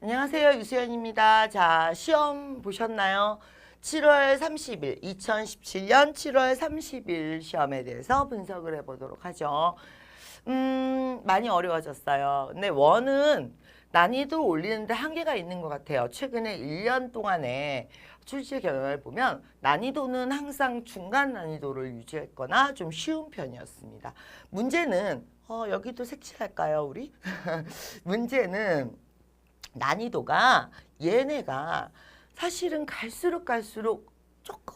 안녕하세요. 유수연입니다. 자, 시험 보셨나요? 7월 30일, 2017년 7월 30일 시험에 대해서 분석을 해보도록 하죠. 많이 어려워졌어요. 근데 원은 난이도 올리는데 한계가 있는 것 같아요. 최근에 1년 동안에 출제 경향을 보면 난이도는 항상 중간 난이도를 유지했거나 좀 쉬운 편이었습니다. 문제는 여기도 색칠할까요, 우리? 문제는 난이도가 얘네가 사실은 갈수록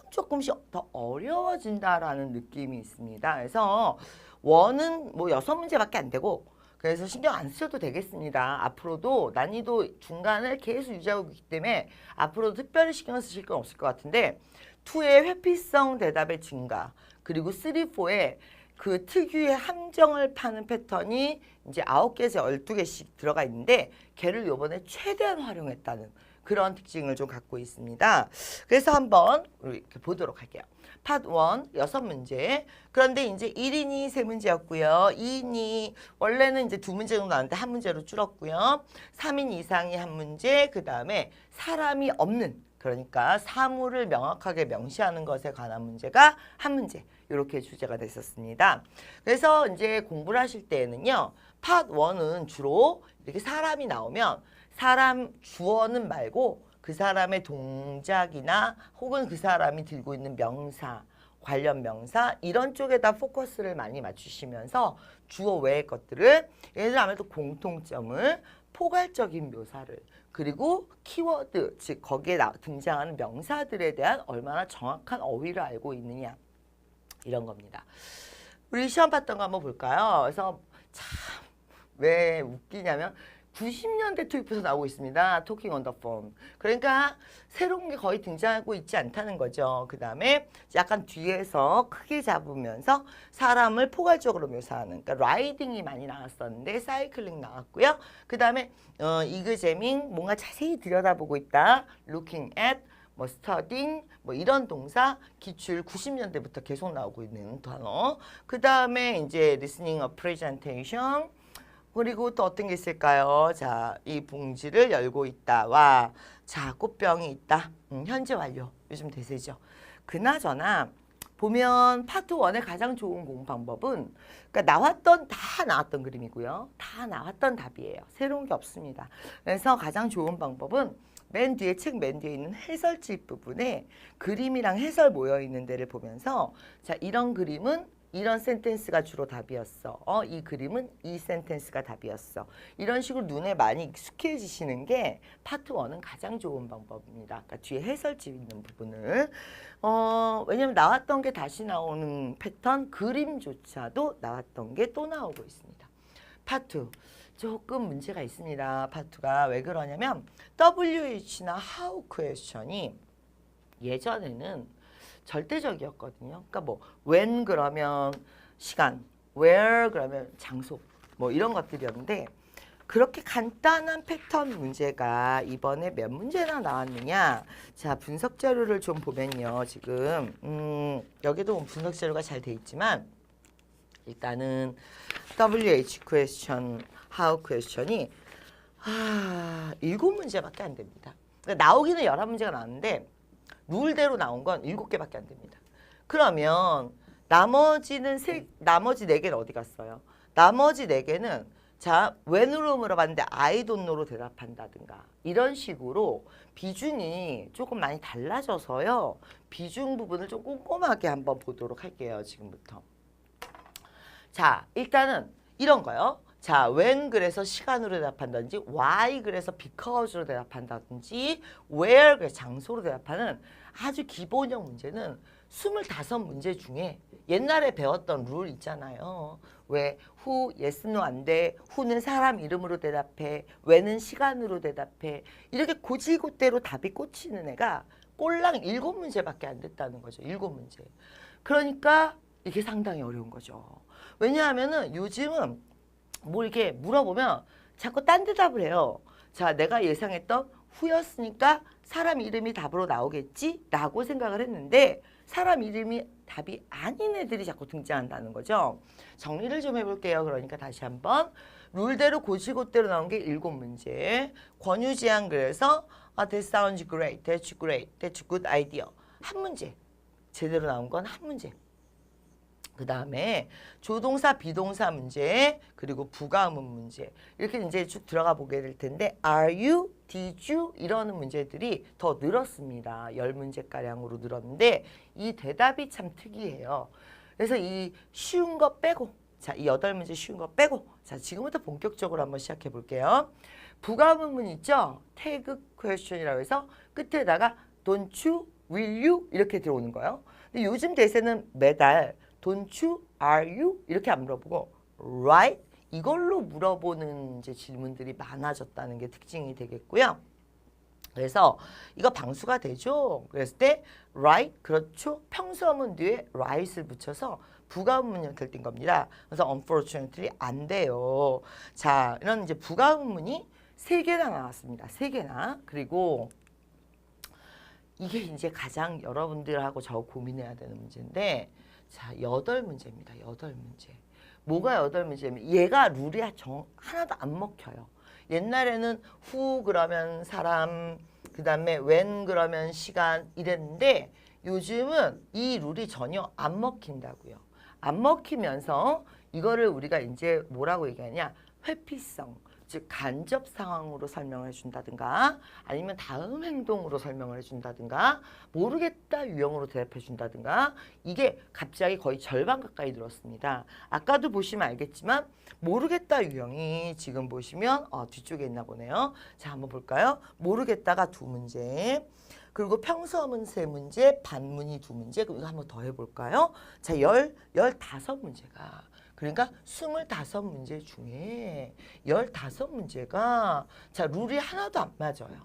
조금씩 더 어려워진다라는 느낌이 있습니다. 그래서 원은 뭐 6문제밖에 안 되고 그래서 신경 안 쓰셔도 되겠습니다. 앞으로도 난이도 중간을 계속 유지하고 있기 때문에 앞으로도 특별히 신경 쓰실 건 없을 것 같은데 2의 회피성 대답의 증가 그리고 3, 4의 그 특유의 함정을 파는 패턴이 이제 9개에서 12개씩 들어가 있는데 걔를 요번에 최대한 활용했다는 그런 특징을 좀 갖고 있습니다. 그래서 한번 이렇게 보도록 할게요. 파트 1 6문제. 그런데 이제 1인이 3문제였고요. 2인이 원래는 이제 2문제 정도 나왔는데 1문제로 줄었고요. 3인 이상이 1문제, 그 다음에 사람이 없는 그러니까 사물을 명확하게 명시하는 것에 관한 문제가 1문제. 이렇게 주제가 됐었습니다. 그래서 이제 공부를 하실 때에는요. 파트 1은 주로 이렇게 사람이 나오면 사람 주어는 말고 그 사람의 동작이나 혹은 그 사람이 들고 있는 명사, 관련 명사 이런 쪽에다 포커스를 많이 맞추시면서 주어 외의 것들을 예를 들어 아무래도 공통점을 포괄적인 묘사를 그리고 키워드 즉 거기에 등장하는 명사들에 대한 얼마나 정확한 어휘를 알고 있느냐 이런 겁니다. 우리 시험 봤던 거 한번 볼까요? 그래서 참 왜 웃기냐면 90년대 토익부터 나오고 있습니다. 토킹 on the phone. 그러니까 새로운 게 거의 등장하고 있지 않다는 거죠. 그 다음에 약간 뒤에서 크게 잡으면서 사람을 포괄적으로 묘사하는 그러니까 라이딩이 많이 나왔었는데 사이클링 나왔고요. 그 다음에 이그제밍 뭔가 자세히 들여다보고 있다. looking at 뭐 studying 뭐 이런 동사 기출 90년대부터 계속 나오고 있는 단어. 그 다음에 이제 listening a presentation 그리고 또 어떤 게 있을까요? 자, 이 봉지를 열고 있다. 와, 자, 꽃병이 있다. 현재 완료. 요즘 대세죠. 그나저나 보면 파트 1의 가장 좋은 공부 방법은 그러니까 다 나왔던 그림이고요. 다 나왔던 답이에요. 새로운 게 없습니다. 그래서 가장 좋은 방법은 맨 뒤에 책 맨 뒤에 있는 해설지 부분에 그림이랑 해설 모여 있는 데를 보면서 자, 이런 그림은 이런 센텐스가 주로 답이었어. 이 그림은 이 센텐스가 답이었어. 이런 식으로 눈에 많이 익숙해지시는 게 파트 1은 가장 좋은 방법입니다. 그러니까 뒤에 해설지 있는 부분을. 왜냐면 나왔던 게 다시 나오는 패턴, 그림조차도 나왔던 게 또 나오고 있습니다. 파트 2. 조금 문제가 있습니다. 파트 2가 왜 그러냐면 WH나 How question이 예전에는 절대적이었거든요. 그러니까 뭐 when 그러면 시간, where 그러면 장소 뭐 이런 것들이었는데 그렇게 간단한 패턴 문제가 이번에 몇 문제나 나왔느냐. 자, 분석 자료를 좀 보면요. 지금 여기도 분석 자료가 잘 돼 있지만 일단은 WH question, how question이 7문제밖에 안 됩니다. 그러니까 나오기는 11문제가 나왔는데 룰대로 나온 건 7개밖에 안 됩니다. 그러면 나머지 4개는 어디 갔어요? 나머지 4개는 자, when으로 물어봤는데 I don't know로 대답한다든가 이런 식으로 비중이 조금 많이 달라져서요. 비중 부분을 좀 꼼꼼하게 한번 보도록 할게요. 지금부터. 자, 일단은 이런 거요. 자, when 그래서 시간으로 대답한다든지 why 그래서 because로 대답한다든지 where 그래서 장소로 대답하는 아주 기본형 문제는 25문제 중에 옛날에 배웠던 룰 있잖아요. 왜 who, yes, no 안 돼. who는 사람 이름으로 대답해. when은 시간으로 대답해. 이렇게 고지고대로 답이 꽂히는 애가 꼴랑 7문제밖에 안 됐다는 거죠. 7문제. 그러니까 이게 상당히 어려운 거죠. 왜냐하면은 요즘은 뭐 이렇게 물어보면 자꾸 딴 대답을 해요. 자, 내가 예상했던 후였으니까 사람 이름이 답으로 나오겠지? 라고 생각을 했는데 사람 이름이 답이 아닌 애들이 자꾸 등장한다는 거죠. 정리를 좀 해볼게요. 그러니까 다시 한번 룰대로 고지고대로 나온 게 7문제. 권유지한 그래서 that sounds great, that's great, that's good idea. 한 문제. 제대로 나온 건 한 문제. 그 다음에 조동사, 비동사 문제, 그리고 부가음은 문제. 이렇게 이제 쭉 들어가 보게 될 텐데, are you, did you 이러는 문제들이 더 늘었습니다. 10문제가량으로 늘었는데, 이 대답이 참 특이해요. 그래서 이 쉬운 거 빼고, 자, 이 8문제 쉬운 거 빼고, 자, 지금부터 본격적으로 한번 시작해 볼게요. 부가음문 있죠? 태그 question이라고 해서 끝에다가 don't you, will you 이렇게 들어오는 거예요. 근데 요즘 대세는 매달 don't you, are you 이렇게 안 물어보고 right 이걸로 물어보는 이제 질문들이 많아졌다는 게 특징이 되겠고요. 그래서 이거 방수가 되죠. 그랬을 때 right 그렇죠. 평소문 뒤에 right을 붙여서 부가음문 형태를 띈 겁니다. 그래서 unfortunately 안 돼요. 자, 이런 이제 부가음문이 3개나 나왔습니다. 3개나. 그리고 이게 이제 가장 여러분들하고 저 고민해야 되는 문제인데, 자, 8문제입니다. 8문제. 뭐가 8문제냐면 얘가 룰이 하나도 안 먹혀요. 옛날에는 who 그러면 사람, 그 다음에 when 그러면 시간 이랬는데 요즘은 이 룰이 전혀 안 먹힌다고요. 안 먹히면서 이거를 우리가 이제 뭐라고 얘기하냐? 회피성. 즉 간접 상황으로 설명을 해준다든가 아니면 다음 행동으로 설명을 해준다든가 모르겠다 유형으로 대답해준다든가 이게 갑자기 거의 절반 가까이 늘었습니다. 아까도 보시면 알겠지만 모르겠다 유형이 지금 보시면 뒤쪽에 있나 보네요. 자, 한번 볼까요? 모르겠다가 2문제 그리고 평서문 3문제 반문이 2문제 그럼 이거 한번 더 해볼까요? 자, 15문제가 그러니까 25문제 중에 15문제가 자 룰이 하나도 안 맞아요.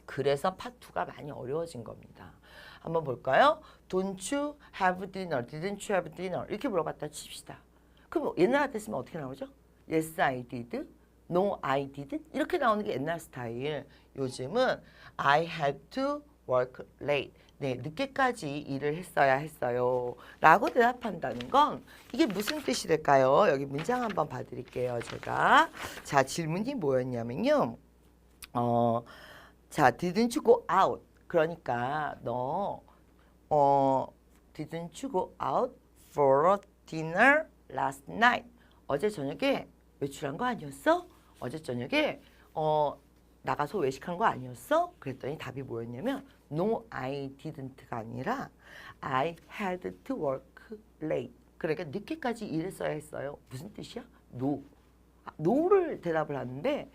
그래서 파2가 많이 어려워진 겁니다. 한번 볼까요? Don't you have dinner? Didn't you have dinner? 이렇게 물어봤다 칩시다. 그럼 옛날 같았으면 어떻게 나오죠? Yes, I did. No, I didn't. 이렇게 나오는 게 옛날 스타일. 요즘은 I had to work late. 네, 늦게까지 일을 했어요. 라고 대답한다는 건 이게 무슨 뜻이 될까요? 여기 문장 한번 봐드릴게요. 제가. 자, 질문이 뭐였냐면요. 자, didn't you go out? 그러니까 너 didn't you go out for a dinner last night? 어제 저녁에 외출한 거 아니었어? 어제 저녁에 나가서 외식한 거 아니었어? 그랬더니 답이 뭐였냐면 No, I didn't가 아니라 I had to work late. 그러니까 늦게까지 일했어야 했어요. 무슨 뜻이야? No. no를 대답을 하는데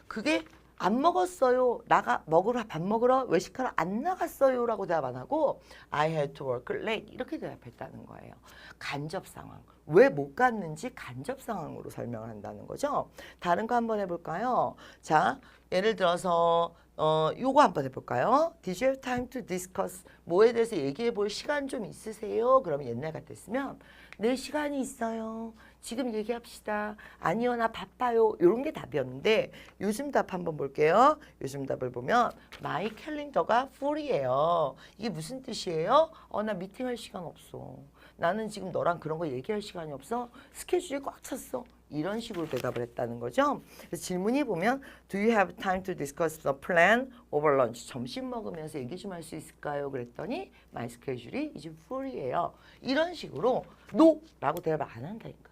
그게 안 먹었어요. 밥 먹으러 외식하러 안 나갔어요. 라고 대답 안 하고 I had to work late. 이렇게 대답했다는 거예요. 간접 상황. 왜 못 갔는지 간접 상황으로 설명을 한다는 거죠. 다른 거 한번 해볼까요? 자, 예를 들어서 요거 한번 해볼까요? Did you have time to discuss? 뭐에 대해서 얘기해 볼 시간 좀 있으세요? 그러면 옛날 같았으면 네, 시간이 있어요. 지금 얘기합시다. 아니요, 나 바빠요. 이런 게 답이었는데 요즘 답 한번 볼게요. 요즘 답을 보면 My calendar가 full이에요. 이게 무슨 뜻이에요? 나 미팅할 시간 없어. 나는 지금 너랑 그런 거 얘기할 시간이 없어. 스케줄이 꽉 찼어. 이런 식으로 대답을 했다는 거죠. 그래서 질문이 보면 Do you have time to discuss the plan over lunch? 점심 먹으면서 얘기 좀 할 수 있을까요? 그랬더니 My schedule이 이제 full이에요. 이런 식으로 No라고 대답을 안 한다니까.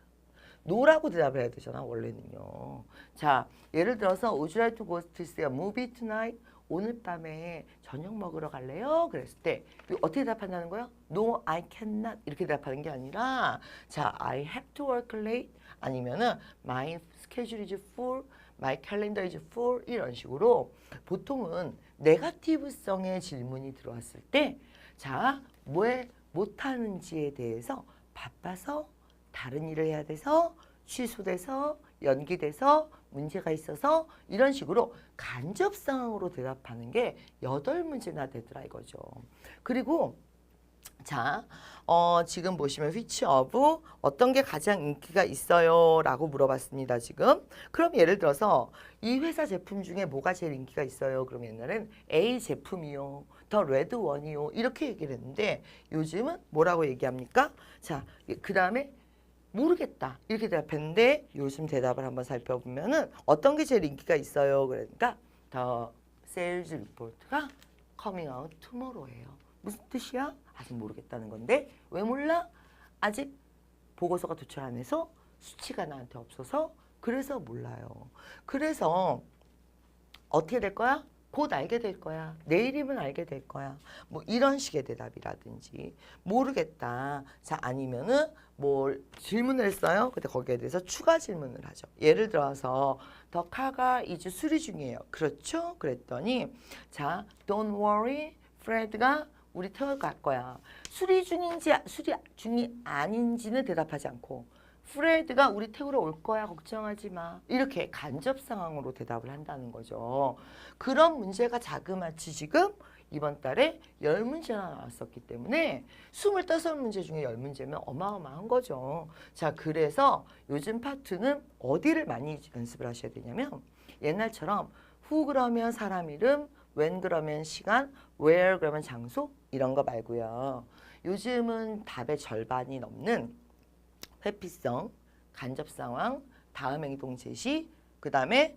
No라고 대답을 해야 되잖아 원래는요. 자, 예를 들어서 Would you like to go to see a movie tonight? 오늘 밤에 저녁 먹으러 갈래요? 그랬을 때 어떻게 대답한다는 거예요? No, I cannot 이렇게 대답하는 게 아니라 자, I have to work late 아니면은 my schedule is full, my calendar is full 이런 식으로 보통은 네거티브성의 질문이 들어왔을 때 자, 왜 못하는지에 대해서 바빠서 다른 일을 해야 돼서 취소돼서 연기돼서 문제가 있어서 이런 식으로 간접 상황으로 대답하는 게 8문제나 되더라 이거죠. 그리고 자, 지금 보시면 which of 어떤 게 가장 인기가 있어요? 라고 물어봤습니다, 지금. 그럼 예를 들어서 이 회사 제품 중에 뭐가 제일 인기가 있어요? 그럼 옛날엔 A 제품이요. 더 레드 원이요. 이렇게 얘기를 했는데 요즘은 뭐라고 얘기합니까? 자, 그 다음에 모르겠다 이렇게 대답했는데 요즘 대답을 한번 살펴보면은 어떤 게 제일 인기가 있어요. 그러니까 The sales report가 coming out tomorrow예요. 무슨 뜻이야? 아직 모르겠다는 건데 왜 몰라? 아직 보고서가 도출 안 해서 수치가 나한테 없어서 그래서 몰라요. 그래서 어떻게 될 거야? 곧 알게 될 거야. 내일이면 알게 될 거야. 뭐 이런 식의 대답이라든지 모르겠다. 자 아니면은 뭘 질문을 했어요. 근데 거기에 대해서 추가 질문을 하죠. 예를 들어서 더 카가 이제 수리 중이에요. 그렇죠? 그랬더니 자 don't worry, 프레드가 우리 태워 갈 거야. 수리 중인지 수리 중이 아닌지는 대답하지 않고 프레드가 우리 태우러 올 거야. 걱정하지 마. 이렇게 간접 상황으로 대답을 한다는 거죠. 그런 문제가 자그마치 지금 이번 달에 10문제나 나왔었기 때문에 25문제 중에 10문제면 어마어마한 거죠. 자, 그래서 요즘 파트는 어디를 많이 연습을 하셔야 되냐면 옛날처럼 who 그러면 사람 이름, when 그러면 시간, where 그러면 장소 이런 거 말고요. 요즘은 답의 절반이 넘는 회피성, 간접 상황, 다음 행동 제시, 그 다음에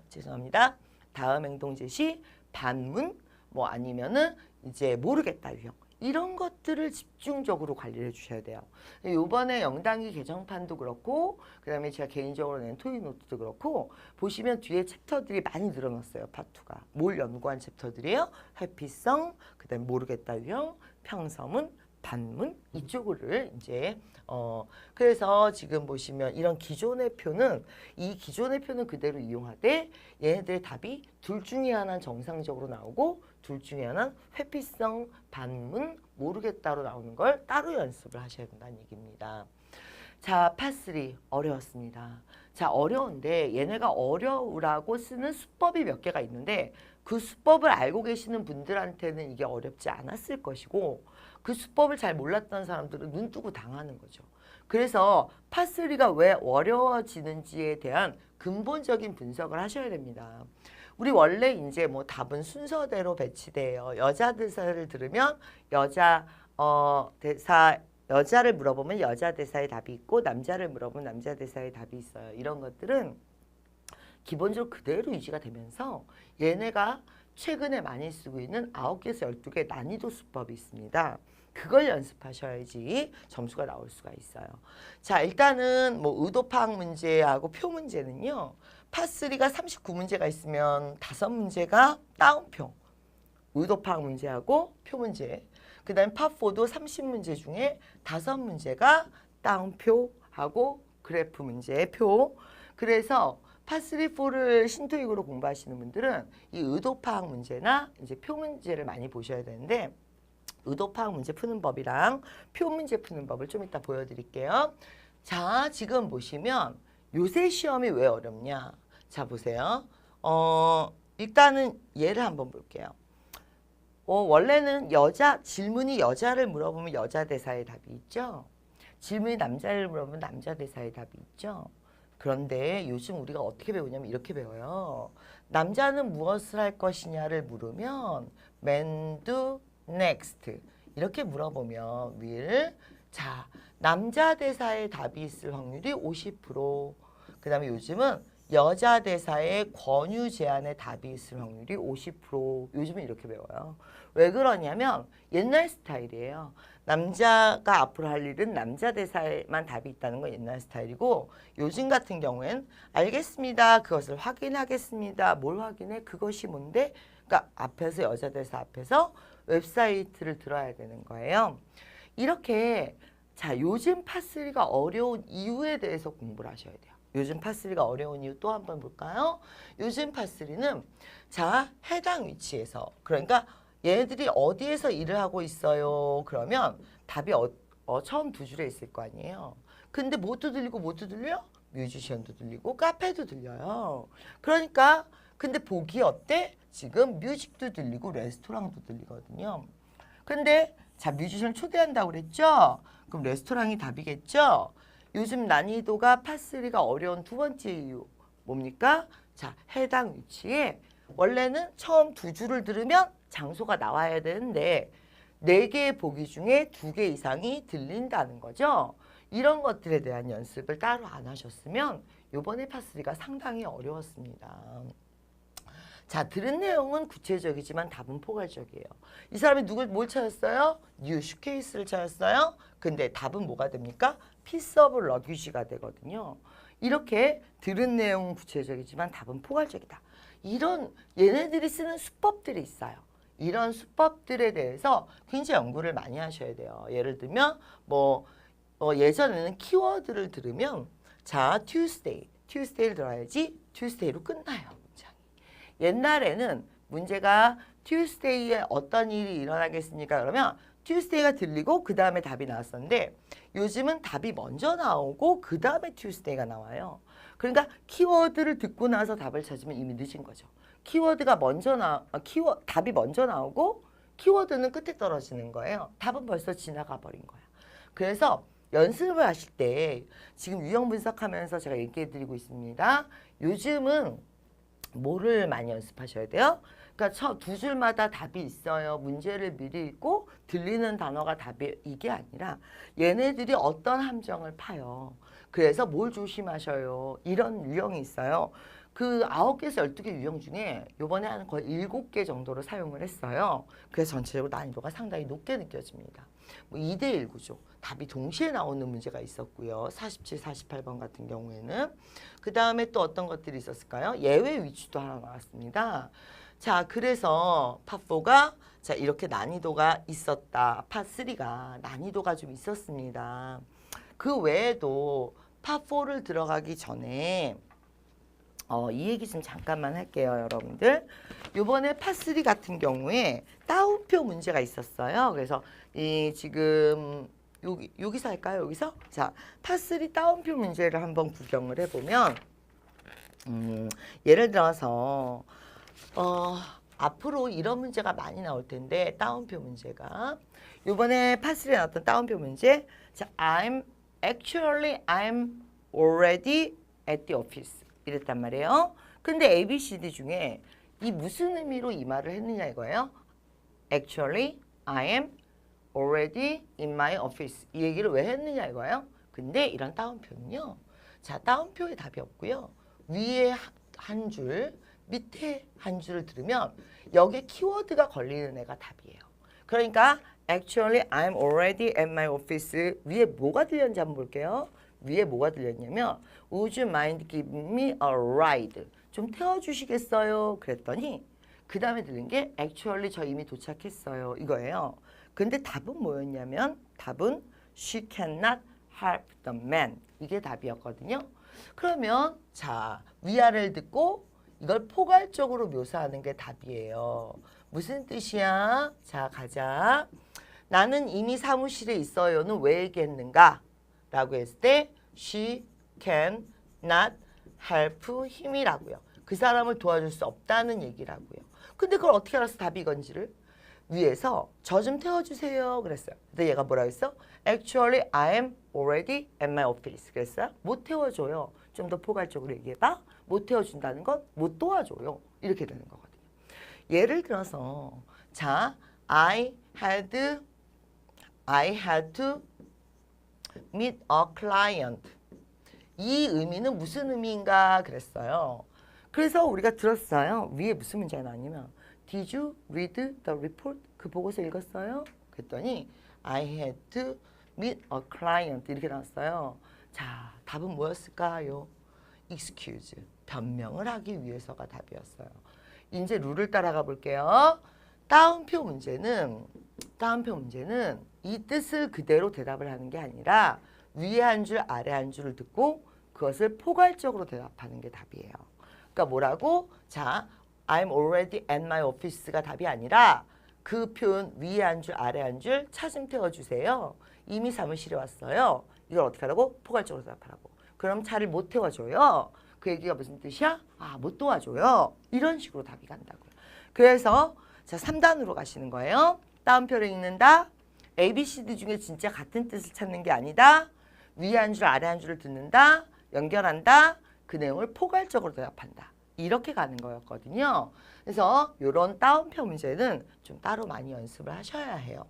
죄송합니다. 다음 행동 제시, 반문, 뭐 아니면은 이제 모르겠다 유형 이런 것들을 집중적으로 관리를 해주셔야 돼요. 이번에 영단기 개정판도 그렇고 그 다음에 제가 개인적으로 낸 토익 노트도 그렇고 보시면 뒤에 챕터들이 많이 늘어났어요. 파트가. 뭘 연구한 챕터들이에요? 회피성, 그 다음에 모르겠다 유형, 평서문, 반문 이쪽을 이제 그래서 지금 보시면 이런 기존의 표는 이 기존의 표는 그대로 이용하되 얘네들의 답이 둘 중에 하나는 정상적으로 나오고 둘 중에 하나는 회피성, 반문, 모르겠다로 나오는 걸 따로 연습을 하셔야 된다는 얘기입니다. 자, 파3 어려웠습니다. 자, 어려운데 얘네가 어려우라고 쓰는 수법이 몇 개가 있는데 그 수법을 알고 계시는 분들한테는 이게 어렵지 않았을 것이고 그 수법을 잘 몰랐던 사람들은 눈 뜨고 당하는 거죠. 그래서 파3가 왜 어려워지는지에 대한 근본적인 분석을 하셔야 됩니다. 우리 원래 이제 뭐 답은 순서대로 배치돼요. 여자 대사를 들으면 여자 대사 여자를 물어보면 여자 대사의 답이 있고 남자를 물어보면 남자 대사의 답이 있어요. 이런 것들은 기본적으로 그대로 유지가 되면서 얘네가 최근에 많이 쓰고 있는 9개에서 12개 난이도 수법이 있습니다. 그걸 연습하셔야지 점수가 나올 수가 있어요. 자, 일단은 뭐 의도 파악 문제하고 표 문제는요. 파3가 39문제가 있으면 5문제가 다운표. 의도 파악 문제하고 표 문제. 그 다음에 파4도 30문제 중에 5문제가 다운표하고 그래프 문제의 표. 그래서 파3, 4를 신토익으로 공부하시는 분들은 이 의도 파악 문제나 이제 표 문제를 많이 보셔야 되는데 의도 파악 문제 푸는 법이랑 표 문제 푸는 법을 좀 이따 보여드릴게요. 자, 지금 보시면 요새 시험이 왜 어렵냐? 자, 보세요. 일단은 예를 한번 볼게요. 원래는 질문이 여자를 물어보면 여자 대사의 답이 있죠. 질문이 남자를 물어보면 남자 대사의 답이 있죠. 그런데 요즘 우리가 어떻게 배우냐면 이렇게 배워요. 남자는 무엇을 할 것이냐를 물으면 man do next 이렇게 물어보면 will 자 남자 대사의 답이 있을 확률이 50% 그 다음에 요즘은 여자 대사의 권유 제안의 답이 있을 확률이 50% 요즘은 이렇게 배워요. 왜 그러냐면 옛날 스타일이에요. 남자가 앞으로 할 일은 남자 대사에만 답이 있다는 건 옛날 스타일이고 요즘 같은 경우엔 알겠습니다. 그것을 확인하겠습니다. 뭘 확인해? 그것이 뭔데? 그러니까 앞에서 여자 대사 앞에서 웹사이트를 들어야 되는 거예요. 이렇게 자 요즘 파3가 어려운 이유에 대해서 공부를 하셔야 돼요. 요즘 파3가 어려운 이유 또 한번 볼까요? 요즘 파3는 자 해당 위치에서 그러니까 얘네들이 어디에서 일을 하고 있어요? 그러면 답이 처음 두 줄에 있을 거 아니에요. 근데 뭐도 들리고 뭐도 들려? 뮤지션도 들리고 카페도 들려요. 그러니까 근데 보기 어때? 지금 뮤직도 들리고 레스토랑도 들리거든요. 근데 자 뮤지션 초대한다고 그랬죠? 그럼 레스토랑이 답이겠죠? 요즘 난이도가 파3가 어려운 두 번째 이유 뭡니까? 자 해당 위치에 원래는 처음 두 줄을 들으면 장소가 나와야 되는데 4개의 보기 중에 2개 이상이 들린다는 거죠. 이런 것들에 대한 연습을 따로 안 하셨으면 요번에 파3가 상당히 어려웠습니다. 자, 들은 내용은 구체적이지만 답은 포괄적이에요. 이 사람이 뭘 찾았어요? 뉴 슈케이스를 찾았어요. 근데 답은 뭐가 됩니까? 피스 오브 러귀지가 되거든요. 이렇게 들은 내용은 구체적이지만 답은 포괄적이다. 이런 얘네들이 쓰는 수법들이 있어요. 이런 수법들에 대해서 굉장히 연구를 많이 하셔야 돼요. 예를 들면 예전에는 키워드를 들으면 자, Tuesday를 들어야지 Tuesday로 끝나요. 문장이. 옛날에는 문제가 Tuesday에 어떤 일이 일어나겠습니까? 그러면 Tuesday가 들리고 그 다음에 답이 나왔었는데 요즘은 답이 먼저 나오고 그 다음에 Tuesday가 나와요. 그러니까 키워드를 듣고 나서 답을 찾으면 이미 늦은 거죠. 키워드가 답이 먼저 나오고 키워드는 끝에 떨어지는 거예요. 답은 벌써 지나가 버린 거야. 그래서 연습을 하실 때 지금 유형 분석하면서 제가 얘기해 드리고 있습니다. 요즘은 뭐를 많이 연습하셔야 돼요? 그러니까 두 줄마다 답이 있어요. 문제를 미리 읽고 들리는 단어가 답이 이게 아니라 얘네들이 어떤 함정을 파요. 그래서 뭘 조심하셔요. 이런 유형이 있어요. 그 9개에서 12개 유형 중에 요번에 한 거의 7개 정도로 사용을 했어요. 그래서 전체적으로 난이도가 상당히 높게 느껴집니다. 2대1 구조. 답이 동시에 나오는 문제가 있었고요. 47, 48번 같은 경우에는. 그 다음에 또 어떤 것들이 있었을까요? 예외 위치도 하나 나왔습니다. 자, 그래서 파4가 자 이렇게 난이도가 있었다. 파3가 난이도가 좀 있었습니다. 그 외에도 파4를 들어가기 전에 이 얘기 좀 잠깐만 할게요, 여러분들. 요번에 파3 같은 경우에 따옴표 문제가 있었어요. 그래서 지금 여기서 할까요? 여기서? 자, 파3 따옴표 문제를 한번 구경을 해보면 예를 들어서 앞으로 이런 문제가 많이 나올 텐데 따옴표 문제가 요번에 파3에 나왔던 따옴표 문제 자, I'm already at the office 이랬단 말이에요. 근데 A, B, C, D 중에 이 무슨 의미로 이 말을 했느냐 이거예요. Actually, I am already in my office. 이 얘기를 왜 했느냐 이거예요. 근데 이런 따옴표는요. 자, 따옴표에 답이 없고요. 위에 한 줄, 밑에 한 줄을 들으면 여기에 키워드가 걸리는 애가 답이에요. 그러니까 Actually, I'm already at my office. 위에 뭐가 들렸는지 한번 볼게요. 위에 뭐가 들렸냐면 Would you mind giving me a ride? 좀 태워주시겠어요? 그랬더니 그 다음에 들린 게 Actually 저 이미 도착했어요. 이거예요. 근데 답은 뭐였냐면 답은 She cannot help the man. 이게 답이었거든요. 그러면 자 위아래를 듣고 이걸 포괄적으로 묘사하는 게 답이에요. 무슨 뜻이야? 자 가자. 나는 이미 사무실에 있어요는 왜 얘기했는가? 라고 했을 때 She can not help him이라고요. 그 사람을 도와줄 수 없다는 얘기라고요. 근데 그걸 어떻게 알아서 답이 이건지를 위에서 저 좀 태워주세요 그랬어요. 근데 얘가 뭐라고 했어? Actually, I am already at my office. 그랬어요? 못 태워줘요. 좀 더 포괄적으로 얘기해봐. 못 태워준다는 건 못 도와줘요. 이렇게 되는 거거든요. 예를 들어서 자, I had to meet a client. 이 의미는 무슨 의미인가 그랬어요. 그래서 우리가 들었어요. 위에 무슨 문제가 나왔냐면 Did you read the report? 그 보고서 읽었어요? 그랬더니 I had to meet a client 이렇게 나왔어요. 자, 답은 뭐였을까요? Excuse, 변명을 하기 위해서가 답이었어요. 이제 룰을 따라가 볼게요. 따옴표 문제는 이 뜻을 그대로 대답을 하는 게 아니라 위에 한 줄, 아래 한 줄을 듣고 그것을 포괄적으로 대답하는 게 답이에요. 그러니까 뭐라고? 자, I'm already at my office가 답이 아니라 그 표현 위에 한 줄, 아래 한 줄 차 좀 태워주세요. 이미 사무실에 왔어요. 이걸 어떻게 하라고? 포괄적으로 대답하라고. 그럼 차를 못 태워줘요. 그 얘기가 무슨 뜻이야? 아, 못 도와줘요. 이런 식으로 답이 간다고요. 그래서 자 3단으로 가시는 거예요. 따옴표를 읽는다. A, B, C, D 중에 진짜 같은 뜻을 찾는 게 아니다. 위에 한 줄, 아래 한 줄을 듣는다. 연결한다. 그 내용을 포괄적으로 대답한다. 이렇게 가는 거였거든요. 그래서 이런 따옴표 문제는 좀 따로 많이 연습을 하셔야 해요.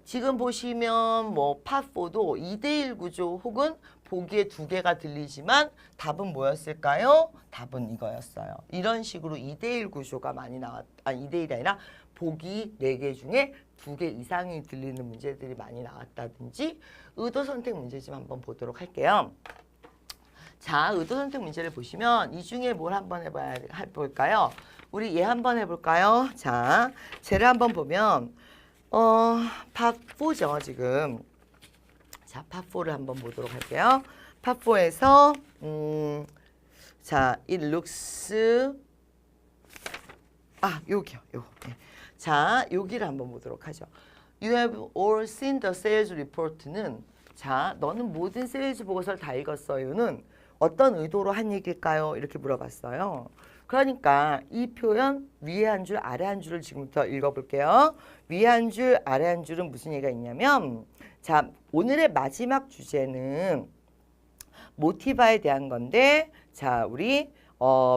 지금 보시면 뭐 파4도 2대1 구조 혹은 보기에 2개가 들리지만 답은 뭐였을까요? 답은 이거였어요. 이런 식으로 2대1 구조가 많이 아니 2대1이 아니라 보기 4개 중에 2개 이상이 들리는 문제들이 많이 나왔다든지 의도 선택 문제 좀 한번 보도록 할게요. 자, 의도 선택 문제를 보시면 이 중에 뭘 한번 해볼까요? 우리 얘 한번 해볼까요? 자, 쟤를 한번 보면 파4죠, 지금. 자, 파4를 한번 보도록 할게요. 파4에서 자, it looks 여기요. 요거. 네. 자, 여기를 한번 보도록 하죠. You have all seen the sales report는 자, 너는 모든 세일즈 보고서를 다 읽었어요는 어떤 의도로 한 얘기일까요? 이렇게 물어봤어요. 그러니까 이 표현 위에 한 줄 아래 한 줄을 지금부터 읽어볼게요. 위에 한 줄 아래 한 줄은 무슨 얘기가 있냐면 자, 오늘의 마지막 주제는 모티바에 대한 건데 자, 우리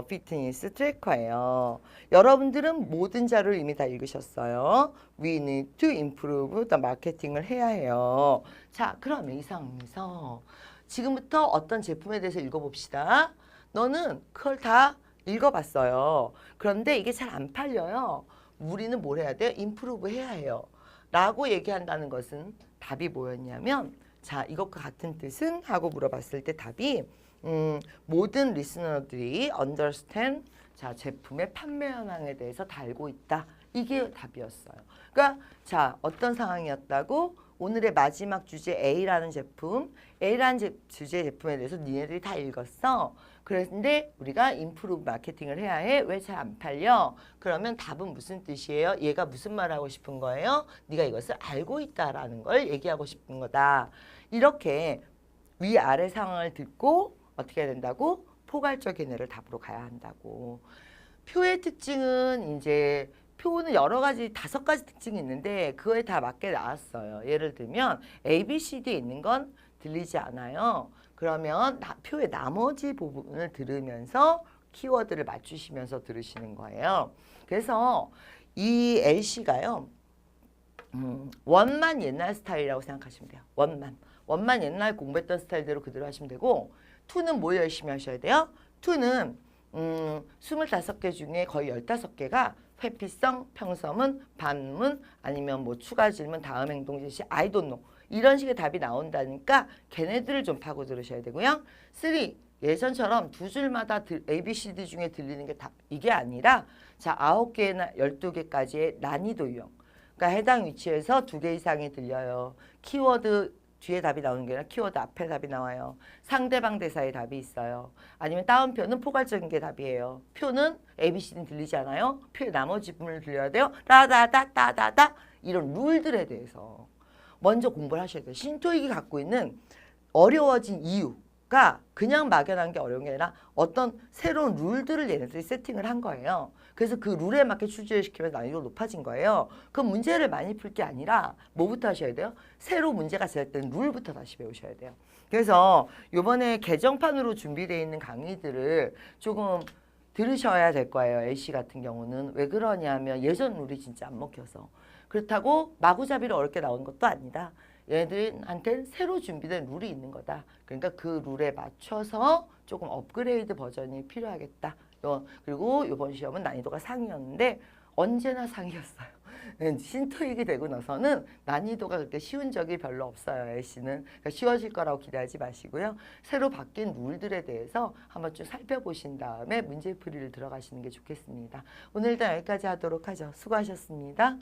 피트니스 트래커예요. 여러분들은 모든 자료를 이미 다 읽으셨어요. We need to improve the marketing을 해야 해요. 자, 그러면 이 상황에서 지금부터 어떤 제품에 대해서 읽어봅시다. 너는 그걸 다 읽어봤어요. 그런데 이게 잘 안 팔려요. 우리는 뭘 해야 돼요? 임프루브 해야 해요. 라고 얘기한다는 것은 답이 뭐였냐면 자, 이것과 같은 뜻은? 하고 물어봤을 때 답이 모든 리스너들이 understand 자, 제품의 판매 현황에 대해서 다 알고 있다. 이게 답이었어요. 그러니까 자, 어떤 상황이었다고? 오늘의 마지막 주제 A라는 제품, A라는 주제 제품에 대해서 니네들이 다 읽었어. 그런데 우리가 임프루브 마케팅을 해야 해. 왜 잘 안 팔려? 그러면 답은 무슨 뜻이에요? 얘가 무슨 말을 하고 싶은 거예요? 네가 이것을 알고 있다라는 걸 얘기하고 싶은 거다. 이렇게 위아래 상황을 듣고 어떻게 해야 된다고? 포괄적인 애를 답으로 가야 한다고. 표의 특징은 이제 표는 여러 가지 5가지 특징이 있는데 그거에 다 맞게 나왔어요. 예를 들면 A, B, C, D에 있는 건 들리지 않아요. 그러면 표의 나머지 부분을 들으면서 키워드를 맞추시면서 들으시는 거예요. 그래서 이 LC가요. 원만 옛날 스타일이라고 생각하시면 돼요. 원만 옛날 공부했던 스타일대로 그대로 하시면 되고 투는 뭐 열심히 하셔야 돼요? 투는 25개 중에 거의 15개가 회피성, 평서문, 반문, 아니면 뭐 추가 질문, 다음 행동 제시, I don't know. 이런 식의 답이 나온다니까 걔네들을 좀 파고 들으셔야 되고요. 3. 예전처럼 2줄마다 A, B, C, D 중에 들리는 게 답. 이게 아니라 자 9개나 12개까지의 난이도 유형. 그러니까 해당 위치에서 2개 이상이 들려요. 키워드 뒤에 답이 나오는 게 아니라 키워드 앞에 답이 나와요. 상대방 대사에 답이 있어요. 아니면 다운표는 포괄적인 게 답이에요. 표는 ABC는 들리지 않아요. 표의 나머지 부분을 들려야 돼요. 따다다다다다 이런 룰들에 대해서 먼저 공부를 하셔야 돼요. 신토익이 갖고 있는 어려워진 이유가 그냥 막연한 게 어려운 게 아니라 어떤 새로운 룰들을 얘네들이 세팅을 한 거예요. 그래서 그 룰에 맞게 출제를 시키면 난이도가 높아진 거예요. 그 문제를 많이 풀 게 아니라 뭐부터 하셔야 돼요? 새로 문제가 될 때는 룰부터 다시 배우셔야 돼요. 그래서 이번에 개정판으로 준비되어 있는 강의들을 조금 들으셔야 될 거예요. LC 같은 경우는. 왜 그러냐면 예전 룰이 진짜 안 먹혀서. 그렇다고 마구잡이로 어렵게 나오는 것도 아니다. 얘네들한테는 새로 준비된 룰이 있는 거다. 그러니까 그 룰에 맞춰서 조금 업그레이드 버전이 필요하겠다. 그리고 이번 시험은 난이도가 상이었는데 언제나 상이었어요. 신토익이 되고 나서는 난이도가 그렇게 쉬운 적이 별로 없어요. LC는. 그러니까 쉬워질 거라고 기대하지 마시고요. 새로 바뀐 룰들에 대해서 한번 좀 살펴보신 다음에 문제풀이를 들어가시는 게 좋겠습니다. 오늘도 여기까지 하도록 하죠. 수고하셨습니다.